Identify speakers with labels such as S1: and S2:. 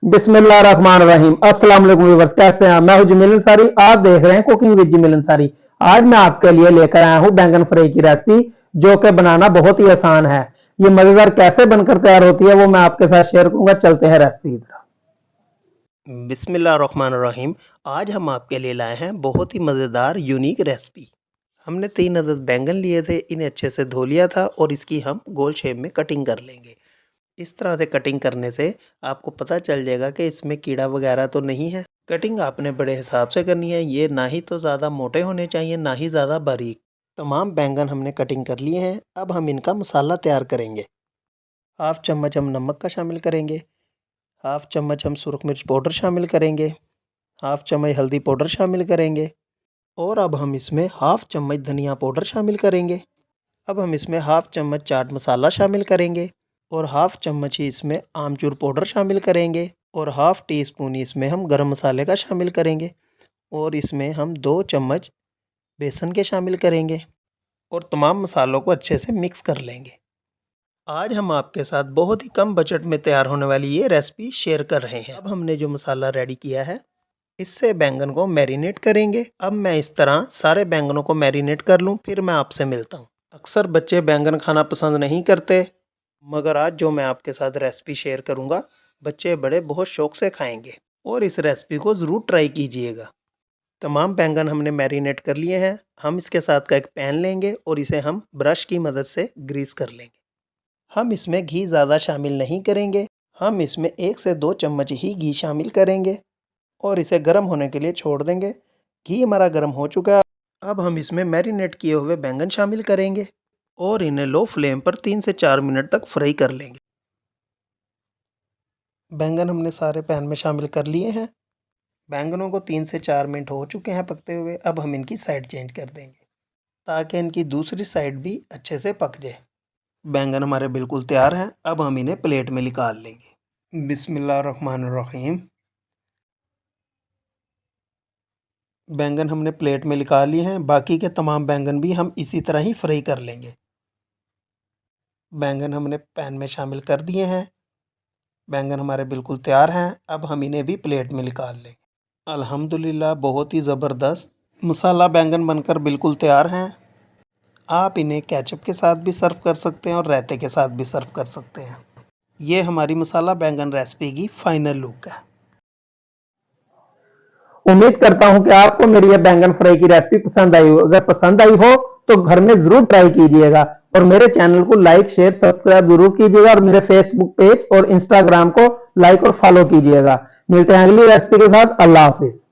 S1: बिस्मिल्लाहिर्रहमानिर्रहीम। अस्सलाम वालेकुम व्यूअर्स, कैसे हैं? मैं हूं जमील अंसारी। आप देख रहे हैं कुकिंग विद जमील अंसारी। आज मैं आपके लिए लेकर आया हूं बैंगन फ्राई की रेसिपी, जो कि बनाना बहुत ही आसान है। ये मजेदार कैसे बनकर तैयार होती है वो मैं आपके साथ शेयर करूंगा। चलते हैं रेसिपी की तरफ।
S2: बिस्मिल्लाहिर्रहमानिर्रहीम। आज हम आपके लिए लाए हैं बहुत ही मज़ेदार यूनिक रेसिपी। हमने 3 अदद बैंगन लिए थे, इन्हें अच्छे से धो लिया था और इसकी हम गोल शेप में कटिंग कर लेंगे। इस तरह से कटिंग करने से आपको पता चल जाएगा कि इसमें कीड़ा वगैरह तो नहीं है। कटिंग आपने बड़े हिसाब से करनी है, ये ना ही तो ज़्यादा मोटे होने चाहिए ना ही ज़्यादा बारीक। तमाम बैंगन हमने कटिंग कर लिए हैं। अब हम इनका मसाला तैयार करेंगे। हाफ़ चम्मच हम नमक का शामिल करेंगे, हाफ़ चम्मच हम सुरख मिर्च पाउडर शामिल करेंगे, हाफ़ चम्मच हल्दी पाउडर शामिल करेंगे और अब हम इसमें हाफ़ चम्मच धनिया पाउडर शामिल करेंगे। अब हम इसमें हाफ़ चम्मच चाट मसाला शामिल करेंगे और हाफ़ चम्मच ही इसमें आमचूर पाउडर शामिल करेंगे और हाफ़ टी स्पून इसमें हम गरम मसाले का शामिल करेंगे और इसमें हम 2 चम्मच बेसन के शामिल करेंगे और तमाम मसालों को अच्छे से मिक्स कर लेंगे। आज हम आपके साथ बहुत ही कम बजट में तैयार होने वाली ये रेसिपी शेयर कर रहे हैं। अब हमने जो मसाला रेडी किया है, इससे बैंगन को मैरिनेट करेंगे। अब मैं इस तरह सारे बैंगनों को मैरिनेट कर लूँ, फिर मैं आपसे मिलता हूँ। अक्सर बच्चे बैंगन खाना पसंद नहीं करते, मगर आज जो मैं आपके साथ रेसिपी शेयर करूँगा, बच्चे बड़े बहुत शौक़ से खाएँगे और इस रेसिपी को ज़रूर ट्राई कीजिएगा। तमाम बैंगन हमने मैरिनेट कर लिए हैं। हम इसके साथ का एक पैन लेंगे और इसे हम ब्रश की मदद से ग्रीस कर लेंगे। हम इसमें घी ज़्यादा शामिल नहीं करेंगे, हम इसमें 1 से 2 चम्मच ही घी शामिल करेंगे और इसे गर्म होने के लिए छोड़ देंगे। घी हमारा गर्म हो चुका है। अब हम इसमें मैरिनेट किए हुए बैंगन शामिल करेंगे और इन्हें लो फ्लेम पर 3 से 4 मिनट तक फ्राई कर लेंगे। बैंगन हमने सारे पैन में शामिल कर लिए हैं। बैंगनों को 3 से 4 मिनट हो चुके हैं पकते हुए। अब हम इनकी साइड चेंज कर देंगे ताकि इनकी दूसरी साइड भी अच्छे से पक जाए। बैंगन हमारे बिल्कुल तैयार हैं। अब हम इन्हें प्लेट में निकाल लेंगे। बिस्मिल्लाहिर्रहमानिर्रहीम। बैंगन हमने प्लेट में निकाल लिए हैं। बाकी के तमाम बैंगन भी हम इसी तरह ही फ्राई कर लेंगे। बैंगन हमने पैन में शामिल कर दिए हैं। बैंगन हमारे बिल्कुल तैयार हैं। अब हम इन्हें भी प्लेट में निकाल लेंगे। अल्हम्दुलिल्लाह, बहुत ही ज़बरदस्त मसाला बैंगन बनकर बिल्कुल तैयार हैं। आप इन्हें केचप के साथ भी सर्व कर सकते हैं और रायते के साथ भी सर्व कर सकते हैं। ये हमारी मसाला बैंगन रेसिपी की फाइनल लुक है।
S1: उम्मीद करता हूं कि आपको मेरी यह बैंगन फ्राई की रेसिपी पसंद आई हो। अगर पसंद आई हो तो घर में जरूर ट्राई कीजिएगा और मेरे चैनल को लाइक शेयर सब्सक्राइब जरूर कीजिएगा और मेरे फेसबुक पेज और इंस्टाग्राम को लाइक और फॉलो कीजिएगा। मिलते हैं अगली रेसिपी के साथ। अल्लाह हाफिज।